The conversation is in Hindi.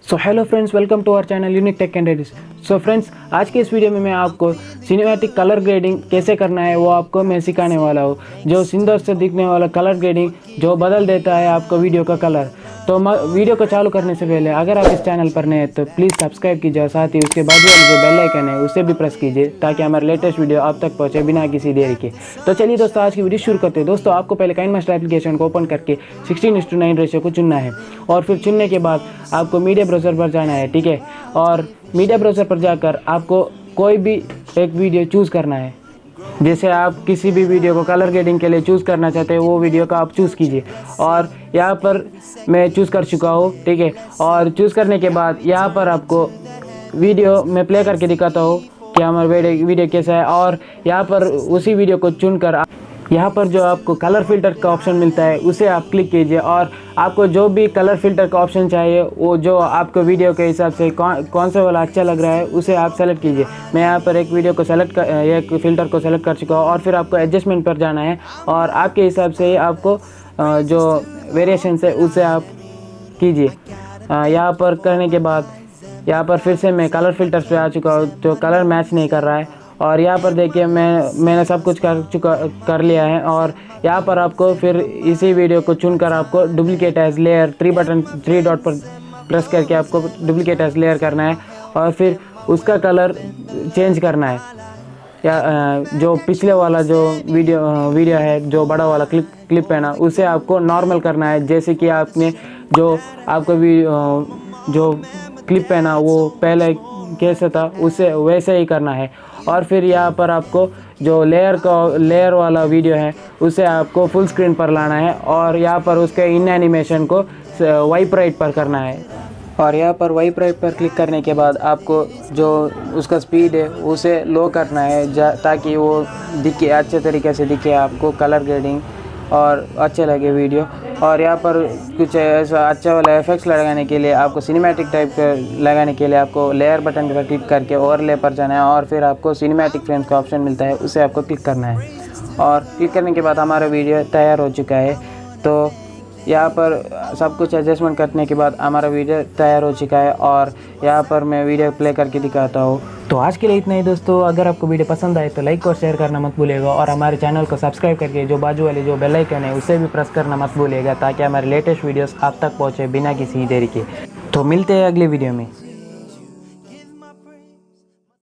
So hello friends, welcome to our channel unique tech candidates. So friends, आज के इस वीडियो में मैं आपको सिनेमैटिक कलर ग्रेडिंग कैसे करना है वो आपको मैं सिखाने वाला हूँ। जो सुंदर से दिखने वाला कलर ग्रेडिंग जो बदल देता है आपको वीडियो का कलर। तो वीडियो को चालू करने से पहले अगर आप इस चैनल पर नए हैं तो प्लीज़ सब्सक्राइब कीजिए और साथ ही उसके बाजू वाले जो बेल आइकन है उसे भी प्रेस कीजिए ताकि हमारे लेटेस्ट वीडियो आप तक पहुँचे बिना किसी देरी के। तो चलिए दोस्तों, आज की वीडियो शुरू करते हैं। दोस्तों, आपको पहले काइनमास्टर एप्लीकेशन को ओपन करके 16:9 रेशियो को चुनना है और फिर चुनने के बाद आपको मीडिया ब्राउज़र पर जाना है, ठीक है। और मीडिया ब्राउज़र पर जाकर आपको कोई भी एक वीडियो चूज़ करना है। जैसे आप किसी भी वीडियो को कलर ग्रेडिंग के लिए चूज़ करना चाहते हैं वो वीडियो का आप चूज़ कीजिए। और यहाँ पर मैं चूज़ कर चुका हूँ, ठीक है। और चूज़ करने के बाद यहाँ पर आपको वीडियो मैं प्ले करके दिखाता हूँ कि हमारा वीडियो कैसा है। और यहाँ पर उसी वीडियो को चुनकर यहाँ पर जो आपको कलर फ़िल्टर का ऑप्शन मिलता है उसे आप क्लिक कीजिए और आपको जो भी कलर फ़िल्टर का ऑप्शन चाहिए वो जो आपको वीडियो के हिसाब से कौन सा वाला अच्छा लग रहा है उसे आप सेलेक्ट कीजिए। मैं यहाँ पर एक फ़िल्टर को सेलेक्ट कर चुका हूँ। और फिर आपको एडजस्टमेंट पर जाना है और आपके हिसाब से आपको जो वेरिएशंस है उसे आप कीजिए। यहाँ पर करने के बाद यहाँ पर फिर से मैं कलर फ़िल्टर्स पे आ चुका हूँ, तो कलर मैच नहीं कर रहा है। और यहाँ पर देखिए मैंने सब कुछ कर लिया है। और यहाँ पर आपको फिर इसी वीडियो को चुनकर आपको डुप्लीकेट एज लेयर 3 डॉट पर प्रेस करके आपको डुप्लीकेट एज लेयर करना है और फिर उसका कलर चेंज करना है। या जो पिछले वाला जो वीडियो है, जो बड़ा वाला क्लिप है ना, उसे आपको नॉर्मल करना है। जैसे कि आपने जो आपको जो क्लिप है ना वो पहले कैसे था उसे वैसे ही करना है। और फिर यहाँ पर आपको जो लेयर वाला वीडियो है उसे आपको फुल स्क्रीन पर लाना है और यहाँ पर उसके इन एनिमेशन को वाइप राइट पर करना है। और यहाँ पर वाइप राइट पर क्लिक करने के बाद आपको जो उसका स्पीड है उसे लो करना है ताकि वो दिखे, अच्छे तरीके से दिखे आपको कलर ग्रेडिंग और अच्छे लगे वीडियो। और यहाँ पर कुछ ऐसा अच्छा वाला इफेक्ट्स लगाने के लिए आपको सिनेमैटिक टाइप लगाने के लिए आपको लेयर बटन पर क्लिक करके ओवरले पर जाना है और फिर आपको सिनेमैटिक फ्रेम्स का ऑप्शन मिलता है, उसे आपको क्लिक करना है। और क्लिक करने के बाद हमारा वीडियो तैयार हो चुका है। तो यहाँ पर सब कुछ एडजस्टमेंट करने के बाद हमारा वीडियो तैयार हो चुका है और यहाँ पर मैं वीडियो प्ले करके दिखाता हूँ। तो आज के लिए इतना ही दोस्तों। अगर आपको वीडियो पसंद आए तो लाइक और शेयर करना मत भूलिएगा और हमारे चैनल को सब्सक्राइब करके जो बाजू वाले जो बेल आइकन है उसे भी प्रेस करना मत भूलिएगा ताकि हमारे लेटेस्ट वीडियोस आप तक पहुँचे बिना किसी देरी के। तो मिलते हैं अगले वीडियो में।